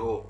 2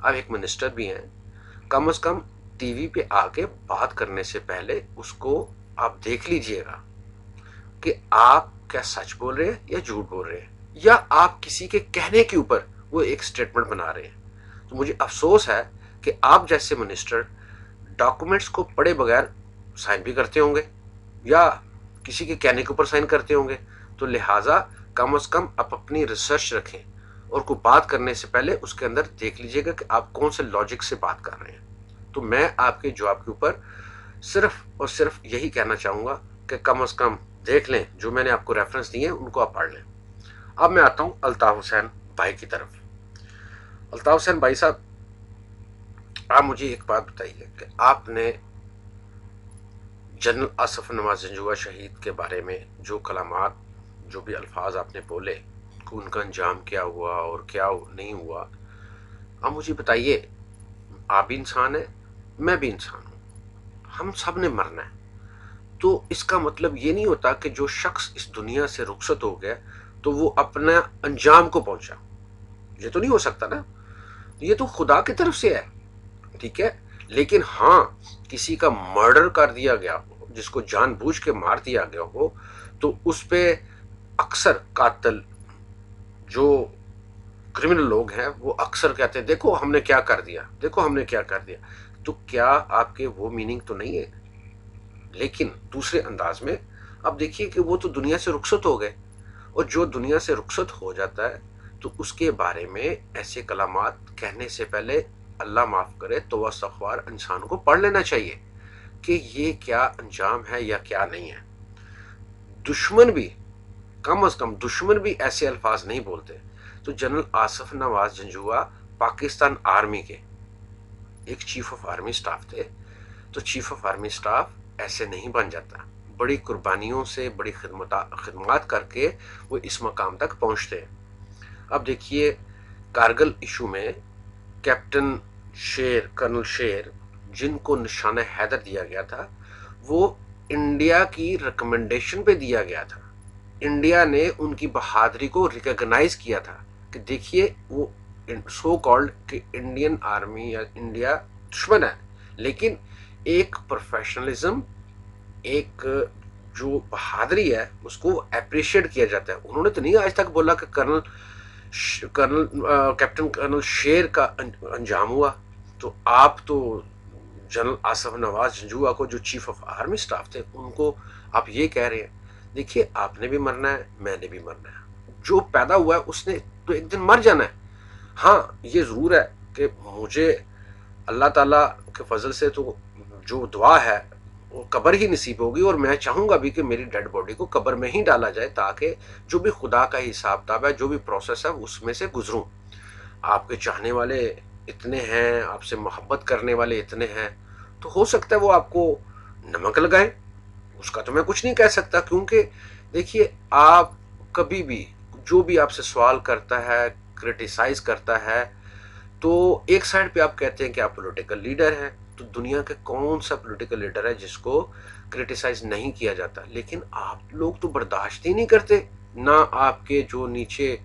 آپ ایک منسٹر بھی ہیں، کم از کم ٹی وی پہ آ کے بات کرنے سے پہلے اس کو آپ دیکھ لیجئے گا کہ آپ کیا سچ بول رہے ہیں یا جھوٹ بول رہے ہیں، یا آپ کسی کے کہنے کے اوپر وہ ایک سٹیٹمنٹ بنا رہے ہیں۔ تو مجھے افسوس ہے کہ آپ جیسے منسٹر ڈاکومنٹس کو پڑھے بغیر سائن بھی کرتے ہوں گے یا کسی کے کہنے کے اوپر سائن کرتے ہوں گے، تو لہٰذا کم از کم آپ اپنی ریسرچ رکھیں اور کوئی بات کرنے سے پہلے اس کے اندر دیکھ لیجئے گا کہ آپ کون سے لاجک سے بات کر رہے ہیں۔ تو میں آپ کے جواب کے اوپر صرف اور صرف یہی کہنا چاہوں گا کہ کم از کم دیکھ لیں، جو میں نے آپ کو ریفرنس دیے ہیں ان کو آپ پڑھ لیں۔ اب میں آتا ہوں الطاف حسین بھائی کی طرف۔ الطاف حسین بھائی صاحب، آپ مجھے ایک بات بتائیے کہ آپ نے جنرل آصف نواز جنجوعہ شہید کے بارے میں جو کلمات، جو بھی الفاظ آپ نے بولے، ان کا انجام کیا ہوا اور کیا نہیں ہوا، اب مجھے بتائیے، آپ بھی انسان ہیں، میں بھی انسان ہوں، ہم سب نے مرنا ہے۔ تو اس کا مطلب یہ نہیں ہوتا کہ جو شخص اس دنیا سے رخصت ہو گیا تو وہ اپنا انجام کو پہنچا، یہ تو نہیں ہو سکتا نا، یہ تو خدا کی طرف سے ہے، ٹھیک ہے۔ لیکن ہاں، کسی کا مرڈر کر دیا گیا ہو، جس کو جان بوجھ کے مار دیا گیا ہو، تو اس پہ اکثر قاتل، جو کرمنل لوگ ہیں، وہ اکثر کہتے ہیں دیکھو ہم نے کیا کر دیا، دیکھو ہم نے کیا کر دیا۔ تو کیا آپ کے وہ میننگ تو نہیں ہے؟ لیکن دوسرے انداز میں اب دیکھیے کہ وہ تو دنیا سے رخصت ہو گئے، اور جو دنیا سے رخصت ہو جاتا ہے تو اس کے بارے میں ایسے کلمات کہنے سے پہلے اللہ معاف کرے توبہ استغفار انسان کو پڑھ لینا چاہیے کہ یہ کیا انجام ہے یا کیا نہیں ہے۔ دشمن بھی، کم از کم دشمن بھی ایسے الفاظ نہیں بولتے۔ تو جنرل آصف نواز جنجوعہ پاکستان آرمی کے ایک چیف آف آرمی سٹاف تھے، تو چیف آف آرمی سٹاف ایسے نہیں بن جاتا، بڑی قربانیوں سے، بڑی خدمات کر کے وہ اس مقام تک پہنچتے ہیں۔ اب دیکھیے، کارگل ایشو میں کیپٹن شیر، کرنل شیر، جن کو نشانہ حیدر دیا گیا تھا، وہ انڈیا کی ریکمنڈیشن پہ دیا گیا تھا۔ انڈیا نے ان کی بہادری کو ریکگنائز کیا تھا کہ دیکھیے وہ سو کالڈ کہ انڈین آرمی یا انڈیا دشمن ہے، لیکن ایک پروفیشنلزم، ایک جو بہادری ہے، اس کو اپریشیٹ کیا جاتا ہے۔ انہوں نے تو نہیں آج تک بولا کہ کیپٹن کرنل شیر کا انجام ہوا۔ تو آپ تو جنرل آصف نواز جنجوعہ کو، جو چیف آف آرمی سٹاف تھے، ان کو آپ یہ کہہ رہے ہیں، دیکھیے آپ نے بھی مرنا ہے، میں نے بھی مرنا ہے، جو پیدا ہوا ہے اس نے تو ایک دن مر جانا ہے۔ ہاں، یہ ضرور ہے کہ مجھے اللہ تعالیٰ کے فضل سے تو جو دعا ہے وہ قبر ہی نصیب ہوگی، اور میں چاہوں گا بھی کہ میری ڈیڈ باڈی کو قبر میں ہی ڈالا جائے، تاکہ جو بھی خدا کا حساب کتاب ہے، جو بھی پروسیس ہے، اس میں سے گزروں۔ آپ کے چاہنے والے اتنے ہیں، آپ سے محبت کرنے والے اتنے ہیں، تو ہو سکتا ہے وہ آپ کو نمک لگائیں، اس کا تو میں کچھ نہیں کہہ سکتا، کیونکہ دیکھیے آپ کبھی بھی، جو بھی آپ سے سوال کرتا ہے، کرٹیسائز کرتا ہے، تو ایک سائڈ پہ آپ کہتے ہیں کہ آپ پولیٹیکل لیڈر ہیں، تو دنیا کے کون سا پولیٹیکل لیڈر ہے جس کو کرٹیسائز نہیں کیا جاتا؟ لیکن آپ لوگ تو برداشت ہی نہیں کرتے، نہ آپ کے جو نیچے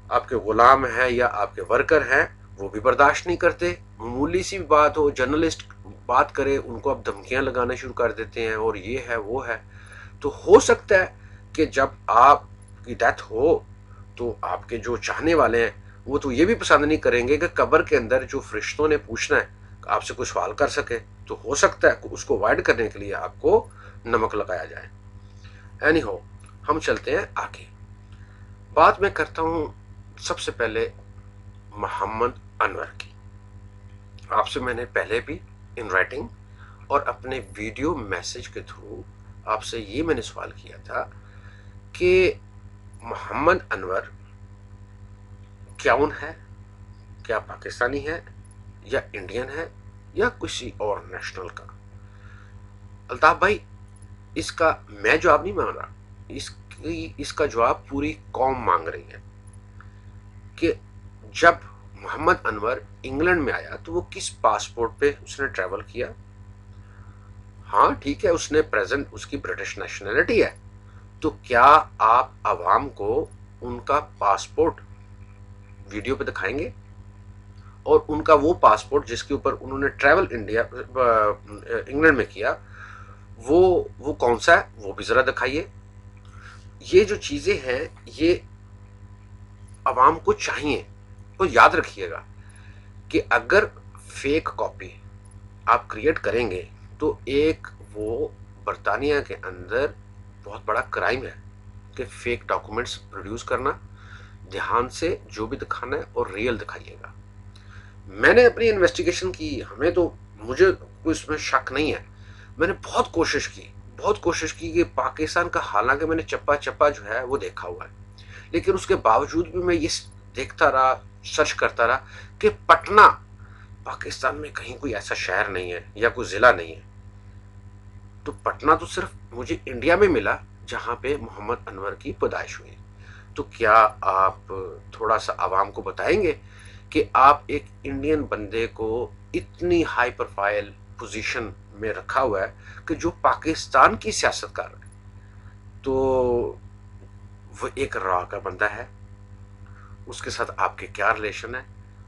آپ کے غلام ہیں یا آپ کے ورکر ہیں وہ بھی برداشت نہیں کرتے۔ معمولی سی بات ہو، جرنلسٹ بات کرے، ان کو آپ دھمکیاں لگانا شروع کر دیتے ہیں، اور یہ ہے وہ ہے۔ تو ہو سکتا ہے کہ جب آپ کی ڈیتھ ہو تو آپ کے جو چاہنے والے ہیں وہ تو یہ بھی پسند نہیں کریں گے کہ قبر کے اندر جو فرشتوں نے پوچھنا ہے آپ سے کوئی سوال کر سکے، تو ہو سکتا ہے اس کو اوائڈ کرنے کے لیے آپ کو نمک لگایا جائے۔ اینی ہو، ہم چلتے ہیں آگے۔ بات میں کرتا ہوں سب سے پہلے محمد انور کی۔ آپ سے میں نے پہلے بھی ان رائٹنگ اور اپنے ویڈیو میسج کے تھرو آپ سے یہ میں نے سوال کیا تھا کہ محمد انور کون ہے؟ کیا پاکستانی ہے یا انڈین ہے یا کسی اور نیشنل کا؟ الطاف بھائی، اس کا میں جواب نہیں مانگ رہا، اس کا جواب پوری قوم مانگ رہی ہے کہ جب محمد انور انگلینڈ میں آیا تو وہ کس پاسپورٹ پہ اس نے ٹریول کیا؟ ہاں ٹھیک ہے، اس نے پریزنٹ اس کی برٹش نیشنلٹی ہے، تو کیا آپ عوام کو ان کا پاسپورٹ ویڈیو پہ دکھائیں گے؟ اور ان کا وہ پاسپورٹ جس کے اوپر انہوں نے ٹریول انگلینڈ میں کیا وہ کون سا ہے وہ بھی ذرا دکھائیے. یہ جو چیزیں ہیں یہ عوام کو چاہیے. تو یاد رکھیے گا کہ اگر فیک کاپی آپ کریٹ کریں گے تو ایک وہ برطانیہ کے اندر بہت بڑا کرائم ہے کہ فیک ڈاکومنٹس پروڈیوس کرنا. دھیان سے جو بھی دکھانا ہے اور ریئل دکھائیے گا. میں نے اپنی انویسٹیگیشن کی, مجھے کوئی اس میں شک نہیں ہے. میں نے بہت کوشش کی کہ پاکستان کا, حالانکہ میں نے چپا چپا جو ہے وہ دیکھا ہوا ہے, لیکن اس کے باوجود بھی میں یہ دیکھتا رہا, سرچ کرتا رہا کہ پٹنہ پاکستان میں کہیں کوئی ایسا شہر نہیں ہے یا کوئی ضلع نہیں ہے. تو پٹنہ تو صرف مجھے انڈیا میں ملا جہاں پہ محمد انور کی پیدائش ہوئی. تو کیا آپ تھوڑا سا عوام کو بتائیں گے کہ آپ ایک انڈین بندے کو اتنی ہائی پروفائل پوزیشن میں رکھا ہوا ہے کہ جو پاکستان کی سیاست کر رہا ہے, تو وہ ایک را کا بندہ ہے, اس کے ساتھ آپ کے کیا ریلیشن ہے؟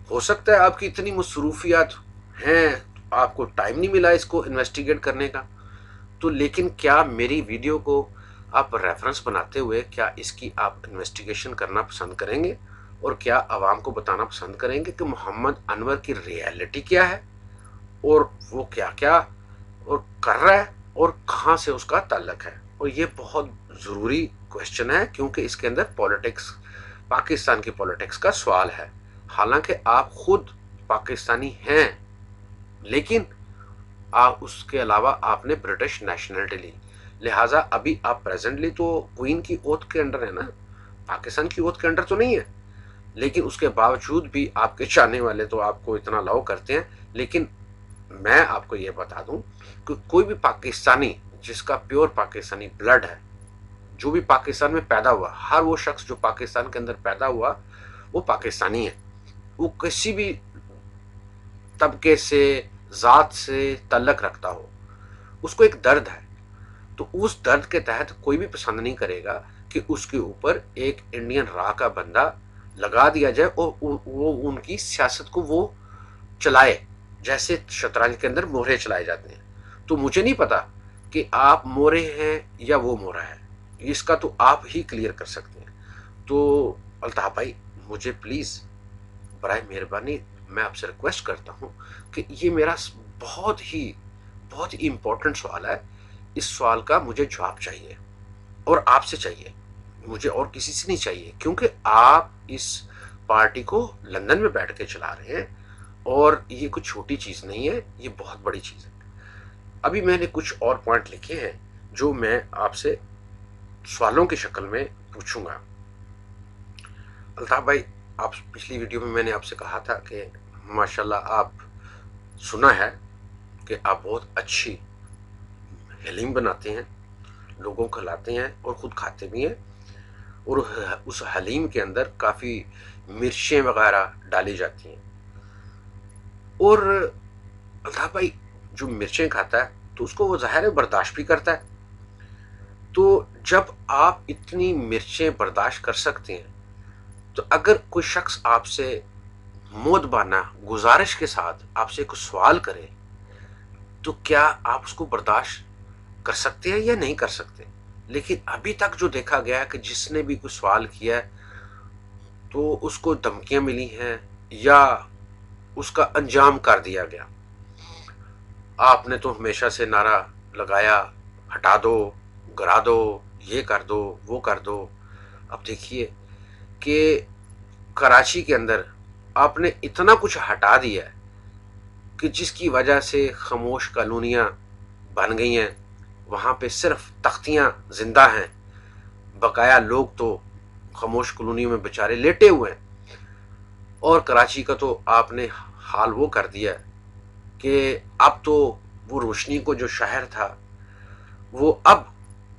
ہو سکتا ہے آپ کی اتنی مصروفیات ہیں آپ کو ٹائم نہیں ملا اس کو انویسٹیگیٹ کرنے کا. تو لیکن کیا میری ویڈیو کو آپ ریفرنس بناتے ہوئے کیا اس کی آپ انویسٹیگیشن کرنا پسند کریں گے, اور کیا عوام کو بتانا پسند کریں گے کہ محمد انور کی ریئلٹی کیا ہے اور وہ کیا کیا اور کر رہا ہے اور کہاں سے اس کا تعلق ہے؟ اور یہ بہت ضروری کوشچن ہے کیونکہ اس کے اندر پولیٹکس, پاکستان کی پولیٹکس کا سوال ہے. حالانکہ آپ خود پاکستانی ہیں لیکن اس کے علاوہ آپ نے برٹش نیشنلٹی لی, لہٰذا ابھی آپ پریزنٹلی تو کوئین کی اوتھ کے انڈر ہے نا, پاکستان کی اوتھ کے انڈر تو نہیں ہے. لیکن اس کے باوجود بھی آپ کے چاہنے والے تو آپ کو اتنا لاؤ کرتے ہیں. لیکن میں آپ کو یہ بتا دوں کہ کوئی بھی پاکستانی جس کا پیور پاکستانی بلڈ ہے, جو بھی پاکستان میں پیدا ہوا, ہر وہ شخص جو پاکستان کے اندر پیدا ہوا وہ پاکستانی ہے. وہ کسی بھی طبقے سے, ذات سے تعلق رکھتا ہو, اس کو ایک درد ہے. تو اس درد کے تحت کوئی بھی پسند نہیں کرے گا کہ اس کے اوپر ایک انڈین را کا بندہ لگا دیا جائے اور وہ ان کی سیاست کو وہ چلائے جیسے شطرنج کے اندر مورے چلائے جاتے ہیں. تو مجھے نہیں پتا کہ آپ مورے ہیں یا وہ مورا ہے, اس کا تو آپ ہی کلیئر کر سکتے ہیں. تو الطاف بھائی مجھے پلیز برائے مہربانی میں آپ سے ریکویسٹ کرتا ہوں کہ یہ میرا بہت ہی امپورٹنٹ سوال ہے. اس سوال کا مجھے جواب چاہیے اور آپ سے چاہیے, مجھے اور کسی سے نہیں چاہیے, کیونکہ آپ اس پارٹی کو لندن میں بیٹھ کے چلا رہے ہیں اور یہ کوئی چھوٹی چیز نہیں ہے, یہ بہت بڑی چیز ہے. ابھی میں نے کچھ اور پوائنٹ لکھے ہیں جو میں آپ سے سوالوں کی شکل میں پوچھوں گا. الطاف بھائی, آپ پچھلی ویڈیو میں نے آپ سے کہا تھا کہ ماشاءاللہ آپ سنا ہے کہ آپ بہت اچھی حلیم بناتے ہیں, لوگوں کو کھلاتے ہیں اور خود کھاتے بھی ہیں, اور اس حلیم کے اندر کافی مرچیں وغیرہ ڈالی جاتی ہیں. اور الطاف بھائی جو مرچیں کھاتا ہے تو اس کو وہ ظاہر برداشت بھی کرتا ہے. تو جب آپ اتنی مرچیں برداشت کر سکتے ہیں تو اگر کوئی شخص آپ سے مودبانہ گزارش کے ساتھ آپ سے کوئی سوال کرے تو کیا آپ اس کو برداشت کر سکتے ہیں یا نہیں کر سکتے؟ لیکن ابھی تک جو دیکھا گیا ہے کہ جس نے بھی کوئی سوال کیا ہے تو اس کو دھمکیاں ملی ہیں یا اس کا انجام کر دیا گیا. آپ نے تو ہمیشہ سے نعرہ لگایا ہٹا دو, گرا دو, یہ کر دو, وہ کر دو. اب دیکھیے کہ کراچی کے اندر آپ نے اتنا کچھ ہٹا دیا ہے کہ جس کی وجہ سے خاموش کالونیاں بن گئی ہیں, وہاں پہ صرف تختیاں زندہ ہیں, بقایا لوگ تو خاموش کالونی میں بیچارے لیٹے ہوئے ہیں. اور کراچی کا تو آپ نے حال وہ کر دیا کہ اب تو وہ روشنی کو جو شہر تھا وہ اب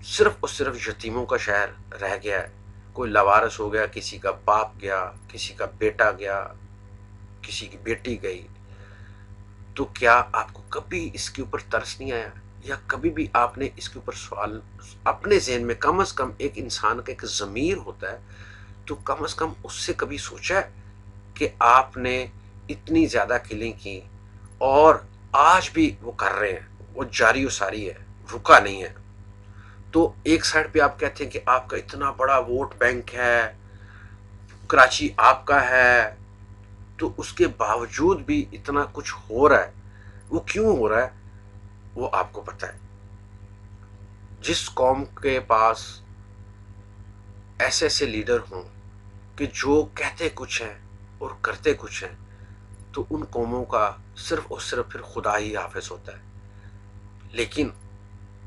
صرف اور صرف یتیموں کا شہر رہ گیا ہے. کوئی لاوارث ہو گیا, کسی کا باپ گیا, کسی کا بیٹا گیا, کسی کی بیٹی گئی. تو کیا آپ کو کبھی اس کے اوپر ترس نہیں آیا یا کبھی بھی آپ نے اس کے اوپر سوال اپنے ذہن میں, کم از کم ایک انسان کا ایک ضمیر ہوتا ہے, تو کم از کم اس سے کبھی سوچا ہے کہ آپ نے اتنی زیادہ کلنگ کی اور آج بھی وہ کر رہے ہیں، وہ جاری و ساری ہے، رکا نہیں ہے. تو ایک سائڈ پہ آپ کہتے ہیں کہ آپ کا اتنا بڑا ووٹ بینک ہے، کراچی آپ کا ہے، تو اس کے باوجود بھی اتنا کچھ ہو رہا ہے. وہ کیوں ہو رہا ہے وہ آپ کو پتہ ہے. جس قوم کے پاس ایسے ایسے لیڈر ہوں کہ جو کہتے کچھ ہیں اور کرتے کچھ ہیں، تو ان قوموں کا صرف اور صرف پھر خدا ہی حافظ ہوتا ہے. لیکن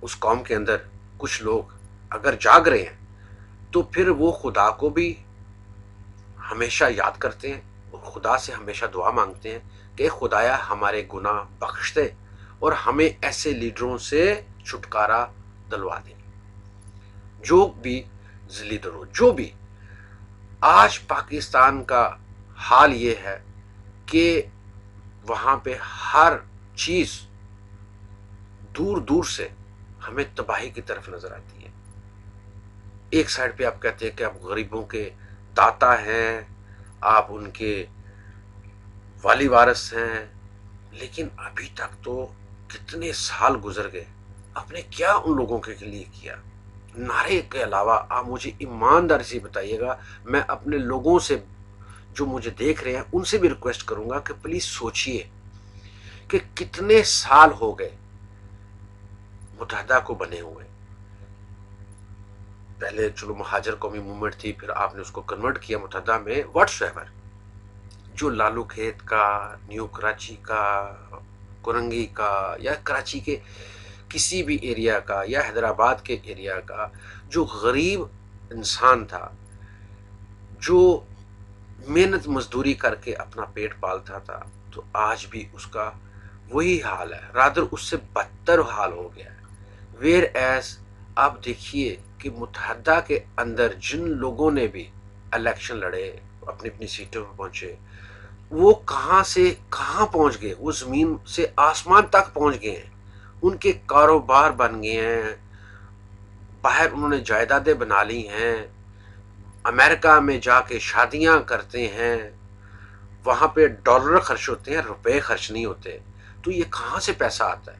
اس قوم کے اندر کچھ لوگ اگر جاگ رہے ہیں تو پھر وہ خدا کو بھی ہمیشہ یاد کرتے ہیں اور خدا سے ہمیشہ دعا مانگتے ہیں کہ خدایا ہمارے گناہ بخش دے اور ہمیں ایسے لیڈروں سے چھٹکارا دلوا دے. جو بھی لیڈر ہو، جو بھی. آج پاکستان کا حال یہ ہے کہ وہاں پہ ہر چیز دور دور سے ہمیں تباہی کی طرف نظر آتی ہے. ایک سائڈ پہ آپ کہتے ہیں کہ آپ غریبوں کے داتا ہیں، آپ ان کے والی وارث ہیں، لیکن ابھی تک تو کتنے سال گزر گئے، آپ نے کیا ان لوگوں کے لیے کیا؟ نعرے کے علاوہ آپ مجھے ایمانداری سے بتائیے گا. میں اپنے لوگوں سے جو مجھے دیکھ رہے ہیں ان سے بھی ریکویسٹ کروں گا کہ پلیز سوچئے کہ کتنے سال ہو گئے متحدہ کو بنے ہوئے. پہلے چلو مہاجر قومی موومنٹ تھی، پھر آپ نے اس کو کنورٹ کیا متحدہ میں. واٹس ایور جو لالو کھیت کا، نیو کراچی کا، کرنگی کا، یا کراچی کے کسی بھی ایریا کا، یا حیدرآباد کے ایریا کا جو غریب انسان تھا، جو محنت مزدوری کر کے اپنا پیٹ پالتا تھا، تو آج بھی اس کا وہی حال ہے، رادر اس سے بدتر حال ہو گیا ہے. ویئر ایز آپ دیکھیے کہ متحدہ کے اندر جن لوگوں نے بھی الیکشن لڑے، اپنی اپنی سیٹوں پر پہنچے، وہ کہاں سے کہاں پہنچ گئے، وہ زمین سے آسمان تک پہنچ گئے ہیں. ان کے کاروبار بن گئے ہیں، باہر انہوں نے جائیدادیں بنا لی ہیں، امریکہ میں جا کے شادیاں کرتے ہیں، وہاں پہ ڈالر خرچ ہوتے ہیں، روپے خرچ نہیں ہوتے. تو یہ کہاں سے پیسہ آتا ہے؟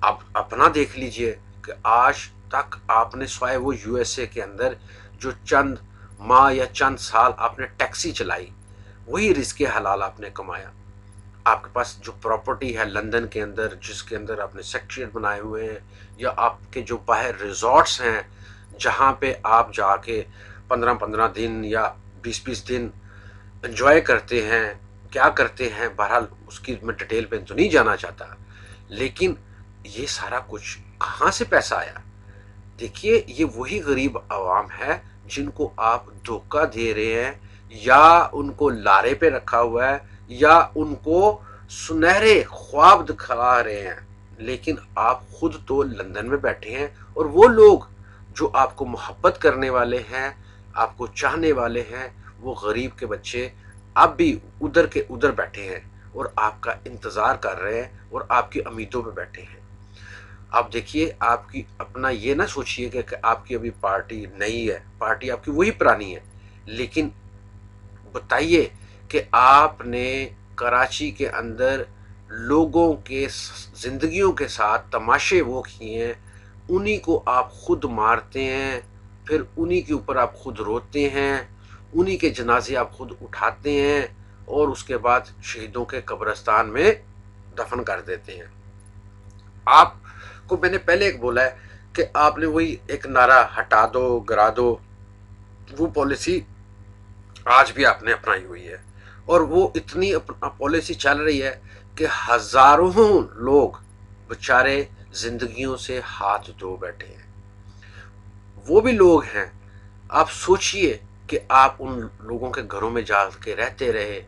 آپ اپنا دیکھ لیجئے کہ آج تک آپ نے سوائے وہ یو ایس اے کے اندر جو چند ماہ یا چند سال آپ نے ٹیکسی چلائی، وہی رزق حلال آپ نے کمایا. آپ کے پاس جو پراپرٹی ہے لندن کے اندر، جس کے اندر آپ نے سیکٹریٹ بنائے ہوئے ہیں، یا آپ کے جو باہر ریزورٹس ہیں جہاں پہ آپ جا کے 15 دن یا 20 دن انجوائے کرتے ہیں، کیا کرتے ہیں، بہرحال اس کی میں ڈیٹیل پہ تو نہیں جانا چاہتا. لیکن یہ سارا کچھ کہاں سے پیسہ آیا؟ دیکھیے یہ وہی غریب عوام ہے جن کو آپ دھوکہ دے رہے ہیں، یا ان کو لارے پہ رکھا ہوا ہے، یا ان کو سنہرے خواب دکھا رہے ہیں. لیکن آپ خود تو لندن میں بیٹھے ہیں، اور وہ لوگ جو آپ کو محبت کرنے والے ہیں، آپ کو چاہنے والے ہیں، وہ غریب کے بچے اب بھی ادھر کے ادھر بیٹھے ہیں اور آپ کا انتظار کر رہے ہیں اور آپ کی امیدوں پہ بیٹھے ہیں. آپ دیکھیے، آپ کی اپنا یہ نہ سوچئے کہ آپ کی ابھی پارٹی نئی ہے، پارٹی آپ کی وہی پرانی ہے. لیکن بتائیے کہ آپ نے کراچی کے اندر لوگوں کے زندگیوں کے ساتھ تماشے وہ کیے ہیں، انہی کو آپ خود مارتے ہیں، پھر انہی کے اوپر آپ خود روتے ہیں، انہی کے جنازے آپ خود اٹھاتے ہیں، اور اس کے بعد شہیدوں کے قبرستان میں دفن کر دیتے ہیں. آپ کو میں نے پہلے ایک بولا ہے کہ آپ نے وہی ایک نعرہ ہٹا دو گرا دو، وہ پالیسی آج بھی آپ نے اپنائی ہوئی ہے، اور وہ اتنی پالیسی چل رہی ہے کہ ہزاروں لوگ بچارے زندگیوں سے ہاتھ دھو بیٹھے ہیں. وہ بھی لوگ ہیں، آپ سوچئے کہ آپ ان لوگوں کے گھروں میں جا کے رہتے رہے،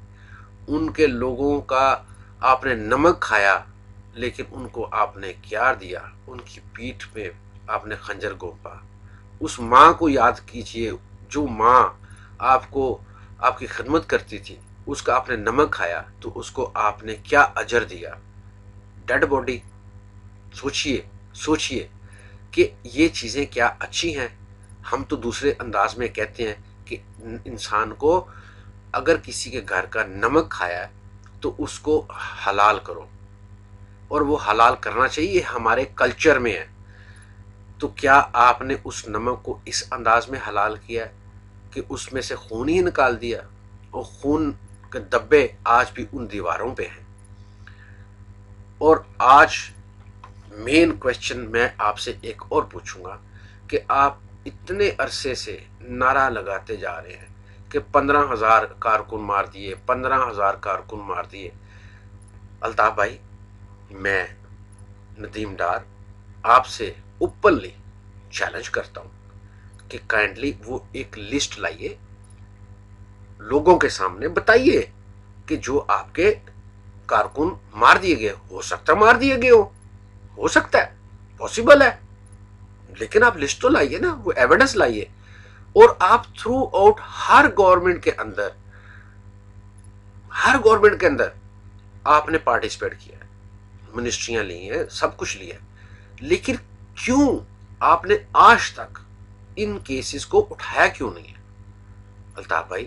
ان کے لوگوں کا آپ نے نمک کھایا، لیکن ان کو آپ نے کیا دیا؟ ان کی پیٹھ پہ آپ نے خنجر گھونپا. اس ماں کو یاد کیجئے، جو ماں آپ کو آپ کی خدمت کرتی تھی، اس کا آپ نے نمک کھایا تو اس کو آپ نے کیا اجر دیا؟ Dead body. سوچئے کہ یہ چیزیں کیا اچھی ہیں؟ ہم تو دوسرے انداز میں کہتے ہیں کہ انسان کو اگر کسی کے گھر کا نمک کھایا ہے تو اس کو حلال کرو، اور وہ حلال کرنا چاہیے، ہمارے کلچر میں ہے۔ تو کیا آپ نے اس نمک کو اس انداز میں حلال کیا ہے کہ اس میں سے خون ہی نکال دیا، اور خون کے دبے آج بھی ان دیواروں پہ ہیں؟ اور آج مین کوشچن میں آپ سے ایک اور پوچھوں گا کہ آپ اتنے عرصے سے نعرہ لگاتے جا رہے ہیں کہ 15,000 کارکن مار دیے، 15,000 کارکن مار دیے۔ الطاف بھائی، میں ندیم ڈار آپ سے اوپنلی چیلنج کرتا ہوں کہ کائنڈلی وہ ایک لسٹ لائیے، لوگوں کے سامنے بتائیے کہ جو آپ کے کارکن مار دیے گئے، ہو سکتا ہے مار دیے گئے ہو سکتا ہے، پاسبل ہے، لیکن آپ لسٹ تو لائیے نا، وہ ایویڈنس لائیے۔ اور آپ تھرو آؤٹ ہر گورنمنٹ کے اندر آپ نے پارٹیسپیٹ کیا ہے، منسٹریاں لی ہیں، سب کچھ لیا ہے، لیکن کیوں آپ نے آج تک ان کیسز کو اٹھایا کیوں نہیں ہے؟ الطاف بھائی،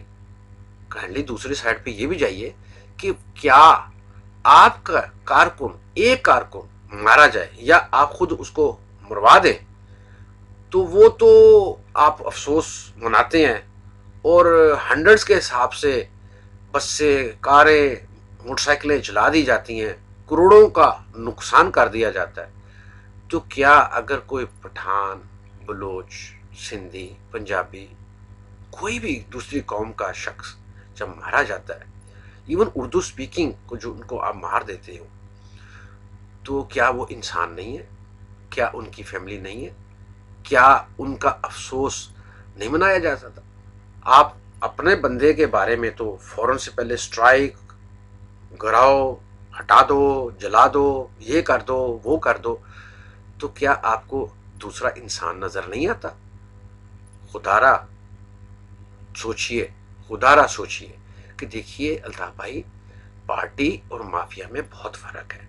کائنڈلی دوسری سائڈ پہ یہ بھی جائیے کہ کیا آپ کا کارکن، ایک کارکن مارا جائے یا آپ خود اس کو مروا دیں تو وہ تو آپ افسوس مناتے ہیں، اور ہنڈریڈز کے حساب سے بس سے کاریں، موٹر سائیکلیں جلا دی جاتی ہیں، کروڑوں کا نقصان کر دیا جاتا ہے۔ تو کیا اگر کوئی پٹھان، بلوچ، سندھی، پنجابی، کوئی بھی دوسری قوم کا شخص جب مارا جاتا ہے، ایون اردو سپیکنگ کو جو ان کو آپ مار دیتے ہو، تو کیا وہ انسان نہیں ہے؟ کیا ان کی فیملی نہیں ہے؟ کیا ان کا افسوس نہیں منایا جا سکتا؟ آپ اپنے بندے کے بارے میں تو فوراً سے پہلے اسٹرائک، گراؤ، ہٹا دو، جلا دو، یہ کر دو، وہ کر دو، تو کیا آپ کو دوسرا انسان نظر نہیں آتا؟ خدارا سوچئے، خدارا سوچئے کہ دیکھیے الطاف بھائی، پارٹی اور مافیا میں بہت فرق ہے۔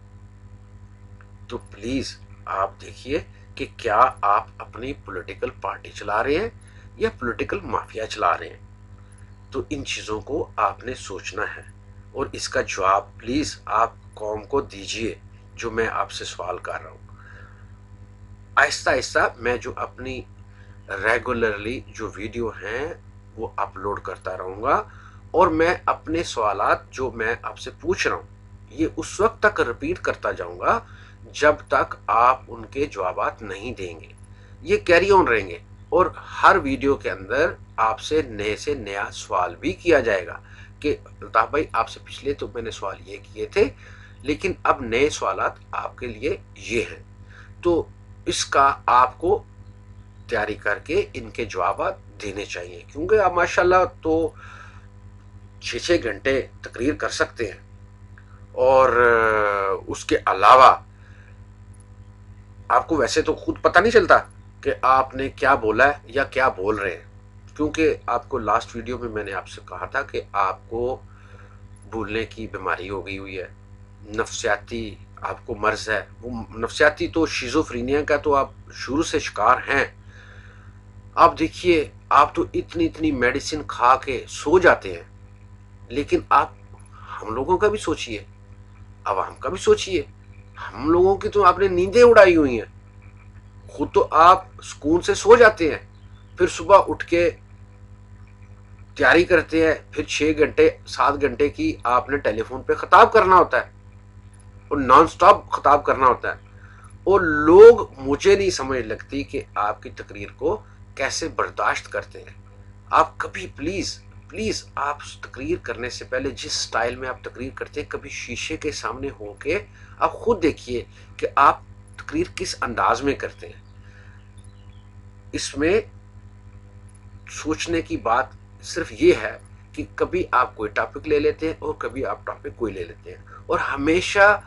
تو پلیز آپ دیکھیے کہ کیا آپ اپنی پولیٹیکل پارٹی چلا رہے ہیں یا پولیٹیکل مافیا چلا رہے ہیں؟ تو ان چیزوں کو آپ نے سوچنا ہے، اور اس کا جواب پلیز آپ قوم کو دیجئے جو میں آپ سے سوال کر رہا ہوں۔ آہستہ آہستہ میں جو اپنی ریگولرلی جو ویڈیو ہیں وہ اپلوڈ کرتا رہوں گا، اور میں اپنے سوالات جو میں آپ سے پوچھ رہا ہوں یہ اس وقت تک رپیٹ کرتا جاؤں گا جب تک آپ ان کے جوابات نہیں دیں گے، یہ کیری آن رہیں گے۔ اور ہر ویڈیو کے اندر آپ سے نیا سوال بھی کیا جائے گا کہ الطاف بھائی، آپ سے پچھلے تو میں نے سوال یہ کیے تھے، لیکن اب نئے سوالات آپ کے لیے یہ ہیں، تو اس کا آپ کو تیاری کر کے ان کے جوابات دینے چاہیے، کیونکہ آپ ماشاءاللہ تو 6 گھنٹے تقریر کر سکتے ہیں، اور اس کے علاوہ آپ کو ویسے تو خود پتہ نہیں چلتا کہ آپ نے کیا بولا ہے یا کیا بول رہے ہیں، کیونکہ آپ کو لاسٹ ویڈیو میں نے آپ سے کہا تھا کہ آپ کو بھولنے کی بیماری ہو گئی ہوئی ہے، نفسیاتی آپ کو مرض ہے، وہ نفسیاتی تو شیزوفرینیا کا تو آپ شروع سے شکار ہیں۔ آپ دیکھیے، آپ تو اتنی میڈیسن کھا کے سو جاتے ہیں، لیکن آپ ہم لوگوں کا بھی سوچئے، عوام کا بھی سوچئے، ہم لوگوں کی تو آپ نے نیندیں اڑائی ہوئی ہیں، خود تو آپ سکون سے سو جاتے ہیں، پھر صبح اٹھ کے تیاری کرتے ہیں، پھر 6 گھنٹے 7 گھنٹے کی آپ نے ٹیلی فون پہ خطاب کرنا ہوتا ہے، اور نان سٹاپ خطاب کرنا ہوتا ہے، اور لوگ مجھے نہیں سمجھ لگتی کہ آپ کی تقریر کو کیسے برداشت کرتے ہیں۔ آپ کبھی پلیز آپ تقریر کرنے سے پہلے جس سٹائل میں آپ تقریر کرتے ہیں، کبھی شیشے کے سامنے ہو کے آپ خود دیکھیے کہ آپ تقریر کس انداز میں کرتے ہیں۔ اس میں سوچنے کی بات صرف یہ ہے کہ کبھی آپ کوئی ٹاپک لے لیتے ہیں اور کبھی آپ ٹاپک کوئی لے لیتے ہیں، اور ہمیشہ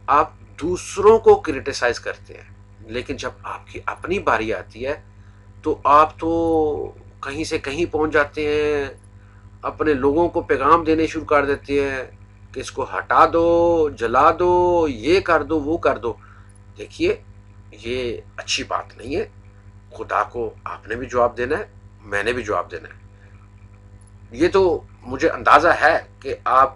آپ دوسروں کو کرٹیسائز کرتے ہیں، لیکن جب آپ کی اپنی باری آتی ہے تو آپ تو کہیں سے کہیں پہنچ جاتے ہیں، اپنے لوگوں کو پیغام دینے شروع کر دیتے ہیں کہ اس کو ہٹا دو، جلا دو، یہ کر دو، وہ کر دو۔ دیکھیے، یہ اچھی بات نہیں ہے، خدا کو آپ نے بھی جواب دینا ہے، میں نے بھی جواب دینا ہے۔ یہ تو مجھے اندازہ ہے کہ آپ